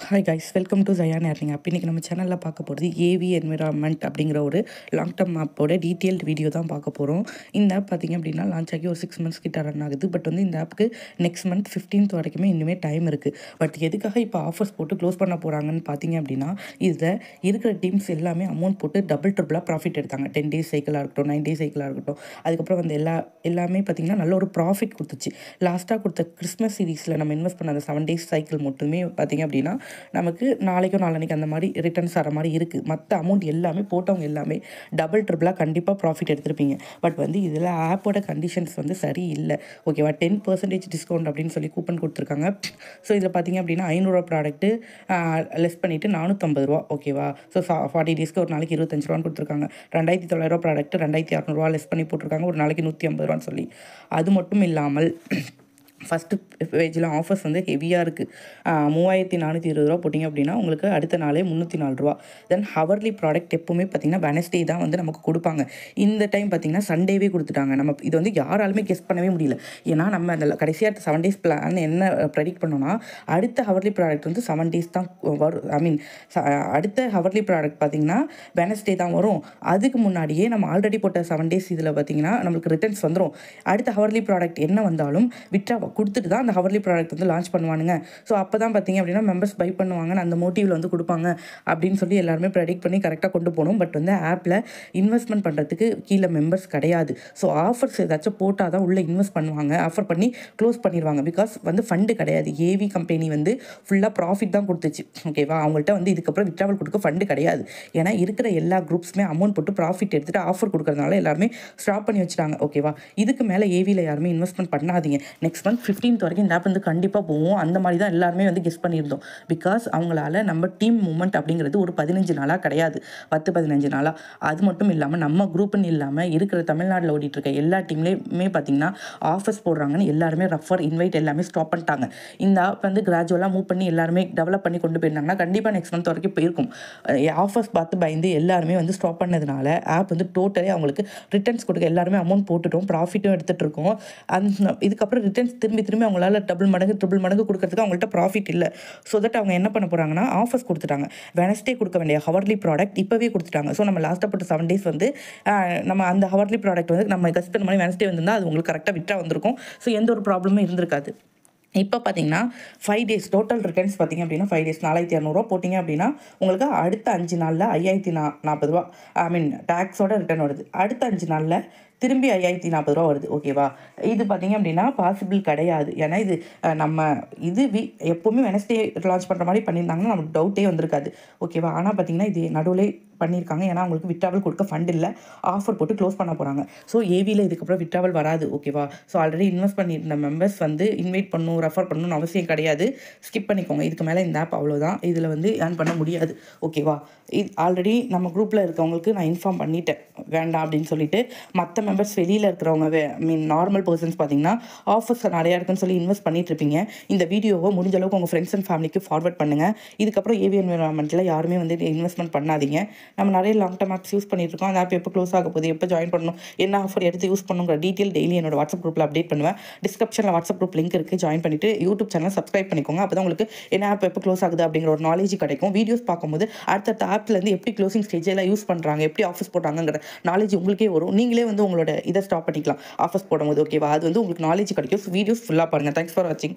Hi guys, welcome to Zion earning app. இன்றைக்கி நம்ம சேனலில் பார்க்க போகிறது ஏவி என்விரான்மெண்ட் அப்படிங்கிற ஒரு லாங் டர்ம் ஆப்போட டீட்டெயில்டு வீடியோ தான் பார்க்க போகிறோம். இந்த ஆப் பார்த்திங்க அப்படின்னா லான்ச் ஆகி ஒரு 6 months கிட்ட ரன் ஆகுது. பட் வந்து இந்த ஆப்புக்கு நெக்ஸ்ட் மந்த் 15th வரைக்குமே இன்னுமே டைம் இருக்குது. பட் எதுக்காக இப்போ ஆஃபர்ஸ் போட்டு க்ளோஸ் பண்ண போகிறாங்கன்னு பார்த்தீங்க அப்படின்னா, இதில் இருக்கிற டீம்ஸ் எல்லாமே அமௌண்ட் போட்டு டபுள் ட்ரிபிளாக ப்ராஃபிட் எடுத்தாங்க. 10 days சைக்கிளாக இருக்கட்டும், 9 days சைக்கிளாக இருக்கட்டும். அதுக்கப்புறம் வந்து எல்லாமே பார்த்திங்கன்னா நல்ல ஒரு ப்ராஃபிட் கொடுத்துச்சு. லாஸ்ட்டாக கொடுத்த கிறிஸ்மஸ் சீரீஸில் நம்ம இன்வெஸ்ட் பண்ண அந்த 7 days சைக்கிள் மட்டுமே பார்த்திங்க அப்படின்னா நமக்கு நாளைக்கும் நாளைக்கு அந்த மாதிரி ரிட்டர்ன்ஸ் வர மாதிரி இருக்குது. மற்ற அமௌண்ட் எல்லாமே போட்டவங்க எல்லாமே டபுள் ட்ரிபிளாக கண்டிப்பாக ப்ராஃபிட் எடுத்திருப்பீங்க. பட் வந்து இதில் ஆப்போட கண்டிஷன்ஸ் வந்து சரியில்லை. ஓகேவா, 10% டிஸ்கவுண்ட் அப்படின்னு சொல்லி கூப்பன் கொடுத்துருக்காங்க. ஸோ இதில் பார்த்தீங்க அப்படின்னா 500 ப்ராடக்ட்டு லெஸ் பண்ணிவிட்டு 450 ரூபா. ஓகேவா, ஸோ 40 daysக்கு ஒரு நாளைக்கு 25 ரூபான்னு கொடுத்துருக்காங்க. 2900 ப்ராடக்ட்டு 2600 லெஸ் பண்ணி போட்டிருக்காங்க, ஒரு நாளைக்கு 150 ரூபான்னு சொல்லி. அது மட்டும் இல்லாமல் ஃபஸ்ட்டு பேஜில் ஆஃபர்ஸ் வந்து ஹெவியாக இருக்குது. 3420 ரூபா போட்டிங்க அப்படின்னா உங்களுக்கு அடுத்த நாளே 304 ரூபா. தென் ஹவர்லி ப்ராடக்ட் எப்போவுமே பார்த்திங்கன்னா வெனஸ்டே தான் வந்து நமக்கு கொடுப்பாங்க. இந்த டைம் பார்த்திங்கன்னா சண்டேவே கொடுத்துட்டாங்க. நம்ம இது வந்து யாராலுமே கெஸ் பண்ணவே முடியல. ஏன்னா நம்ம அந்த கடைசியாக 7 days பிளான் என்ன ப்ரெடிக்ட் பண்ணோன்னா, அடுத்த ஹவர்லி ப்ராடக்ட் வந்து 7 days தான் வரும். அடுத்த ஹவர்லி ப்ராடக்ட் பார்த்திங்கன்னா வெனஸ்டே தான் வரும். அதுக்கு முன்னாடியே நம்ம ஆல்ரெடி போட்ட 7 days இதில் பார்த்திங்கன்னா நம்மளுக்கு ரிட்டர்ன்ஸ் வந்துடும். அடுத்த ஹவர்லி ப்ராடக்ட் என்ன வந்தாலும் விட்ரா கொடுத்துட்டு தான் அந்த ஹவர்லி ப்ராடக்ட் வந்து லான்ச் பண்ணுவானுங்க. ஸோ அப்போ தான் பார்த்திங்க அப்படின்னா மெம்பர்ஸ் பை பண்ணுவாங்கன்னு அந்த மோட்டிவில் வந்து கொடுப்பாங்க அப்படின்னு சொல்லி எல்லாருமே ப்ரெடிக்ட் பண்ணி கரெக்டாக கொண்டு போகணும். பட் வந்து ஆப்பில் இன்வெஸ்ட்மெண்ட் பண்ணுறதுக்கு கீழே மெம்பர்ஸ் கிடையாது. ஸோ ஆஃபர்ஸ் ஏதாச்சும் போட்டால் தான் உள்ளே இன்வெஸ்ட் பண்ணுவாங்க. ஆஃபர் பண்ணி க்ளோஸ் பண்ணிடுவாங்க. பிகாஸ் வந்து ஃபண்டு கிடையாது. ஏவி கம்பெனி வந்து ஃபுல்லாக ப்ராஃபிட் தான் கொடுத்துச்சு. ஓகேவா, அவங்கள்ட்ட வந்து இதுக்கப்புறம் விட்ராவல் கொடுக்க ஃபண்டு கிடையாது. ஏன்னா இருக்கிற எல்லா குரூப்ஸுமே அமௌண்ட் போட்டு ப்ராஃபிட் எடுத்துகிட்டு ஆஃபர் கொடுக்கறதுனால எல்லாருமே ஸ்டாப் பண்ணி வச்சுட்டாங்க. ஓகேவா, இதுக்கு மேலே ஏவியில் யாருமே இன்வெஸ்ட்மெண்ட் பண்ணாதீங்க. நெக்ஸ்ட் மந்த் 15th வரைக்கும் இந்த ஆப் வந்து கண்டிப்பாக போகும். அந்த மாதிரி தான் எல்லாருமே வந்து கெஸ் பண்ணியிருந்தோம். பிகாஸ் அவங்களால நம்ம டீம் மூமெண்ட் அப்படிங்கிறது ஒரு 15 நாளாக கிடையாது, 10-15 நாளாக. அது மட்டும் இல்லாமல் நம்ம குரூப்புன்னு இல்லாமல் இருக்கிற தமிழ்நாட்டில் ஓடிட்டு இருக்க எல்லா டீம்லேயுமே பார்த்திங்கன்னா ஆஃபர்ஸ் போடுறாங்கன்னு எல்லாருமே ரெஃபர் இன்வைட் எல்லாமே ஸ்டாப் பண்ணிட்டாங்க. இந்த ஆப் வந்து கிராஜுவலாக மூவ் பண்ணி எல்லாருமே டெவலப் பண்ணி கொண்டு போயிருந்தாங்கன்னா கண்டிப்பாக நெக்ஸ்ட் மந்த் வரைக்கும் போயிருக்கும். ஆஃபர்ஸ் பார்த்து பயந்து எல்லாருமே வந்து ஸ்டாப் பண்ணதுனால ஆப் வந்து டோட்டலி அவங்களுக்கு ரிட்டர்ன்ஸ் கொடுக்க எல்லாருமே அமௌண்ட் போட்டுட்டோம், ப்ராஃபிட்டும் எடுத்துகிட்டு இருக்கோம். அந்த இதுக்கப்புறம் ரிட்டர்ன்ஸ் திரும்பி அவங்களால ட்ரிபிள் மடங்கு கொடுக்கறதுக்கு அவங்கள்ட்ட ப்ராஃபிட் இல்லை. ஸோ தட் அவங்க என்ன பண்ண போகிறாங்கன்னா ஆஃபர்ஸ் கொடுத்துட்டாங்க. வெனஸ்டே கொடுக்க வேண்டிய ஹவர்லி ப்ராடக்ட் இப்போவே கொடுத்துட்டாங்க. ஸோ நம்ம லாஸ்ட்டாக போட்ட 7 days வந்து நம்ம அந்த ஹவர்லி ப்ராடக்ட் வந்து நம்ம கெஸ் பண்ண மாதிரி வெனஸ்டே வந்திருந்தால் அது உங்களுக்கு கரெக்டாக விட்டா வந்திருக்கும். ஸோ எந்த ஒரு ப்ராப்ளமும் இருந்திருக்காது. இப்போ பார்த்தீங்கன்னா 5 days டோட்டல் ரிட்டர்ன்ஸ் பார்த்திங்க அப்படின்னா 5 days 4200 போட்டிங்க அப்படின்னா உங்களுக்கு அடுத்த 5 நாளில் 5040 ரூபா டேக்ஸோட ரிட்டர்ன் வருது. அடுத்த 5 நாளில் திரும்பி 5040 ரூபா வருது. ஓகேவா, இது பார்த்திங்க அப்படின்னா பாசிபிள் கிடையாது. ஏன்னா இது நம்ம எப்போவுமே வெனஸ்டே லான்ச் பண்ணுற மாதிரி பண்ணியிருந்தாங்கன்னா நமக்கு டவுட்டே வந்திருக்காது. ஓகேவா, ஆனால் பார்த்திங்கன்னா இது நடுவில் பண்ணியிருக்காங்க. ஏன்னா அவங்களுக்கு விட்ராவல் கொடுக்க ஃபண்ட் இல்லை, ஆஃபர் போட்டு க்ளோஸ் பண்ண போகிறாங்க. ஸோ ஏவியில் இதுக்கப்புறம் விட்ராவல் வராது. ஓகேவா, ஸோ ஆல்ரெடி இன்வெஸ்ட் பண்ணியிருந்த மெம்பர்ஸ் வந்து இன்வைட் பண்ணணும், ரெஃபர் பண்ணணும்னு அவசியம் கிடையாது. ஸ்கிப் பண்ணிக்கோங்க. இதுக்கு மேலே இந்த ஆப் அவ்வளோதான், இதில் வந்து ஏர்ன் பண்ண முடியாது. ஓகேவா, இது ஆல்ரெடி நம்ம குரூப்பில் இருக்கவங்களுக்கு நான் இன்ஃபார்ம் பண்ணிட்டேன் வேண்டாம் அப்படின்னு சொல்லிட்டு. மற்ற மெம்பர்ஸ் வெளியில் இருக்கிறவங்க நார்மல் பர்சன்ஸ் பார்த்தீங்கன்னா ஆஃபர்ஸ் நிறையா இருக்குன்னு சொல்லி இன்வெஸ்ட் பண்ணிட்டு இருப்பீங்க. இந்த வீடியோவை முடிஞ்ச அளவுக்கு உங்கள் ஃப்ரெண்ட்ஸ் அண்ட் ஃபேமிலிக்கு ஃபார்வர்ட் பண்ணுங்கள். இதுக்கப்புறம் ஏவி என்விரான்மெண்ட்டில் யாருமே வந்து இன்வெஸ்ட்மெண்ட் பண்ணாதீங்க. நம்ம நிறைய லாங் டர்ம் ஆப்ஸ் யூஸ் பண்ணிட்டு இருக்கோம். அந்த ஆப் எப்போ க்ளோஸ் ஆக போகுது, எப்போ ஜாயின் பண்ணணும், என்ன ஆஃபர் எடுத்து யூஸ் பண்ணுங்கிற டீட்டெயில் டெய்லி என்னோட வாட்ஸ்அப் குரூப்பில் அப்டேட் பண்ணுவேன். டிஸ்கிரிப்ஷனில் வாட்ஸ்அப் குரூப் லிங்க் இருக்குது, ஜாயின் பண்ணிவிட்டு யூடியூப் சேனல் சப்ஸ்கிரைப் பண்ணிக்கோங்க. அப்போ தான் உங்களுக்கு என்ன ஆப் எப்போ க்ளோஸ் ஆகுது அப்படிங்கிற ஒரு நாலேஜ் கிடைக்கும். வீடியோஸ் பார்க்கும்போது அடுத்த ஆப்லேருந்து எப்படி க்ளோசிங் ஸ்டேஜில் யூஸ் பண்ணுறாங்க, எப்படி ஆஃபர்ஸ் போடுறாங்கிற நாலேஜ் உங்களுக்கே வரும். நீங்களே வந்து உங்களோட இதை ஸ்டாப் பண்ணிக்கலாம் ஆஃபர்ஸ் போடும்போது. ஓகேவா, அது வந்து உங்களுக்கு நாலேஜ் கிடைக்கும். வீடியோஸ் ஃபுல்லாக பாருங்கள். தேங்க்ஸ் ஃபார் வாட்சிங்.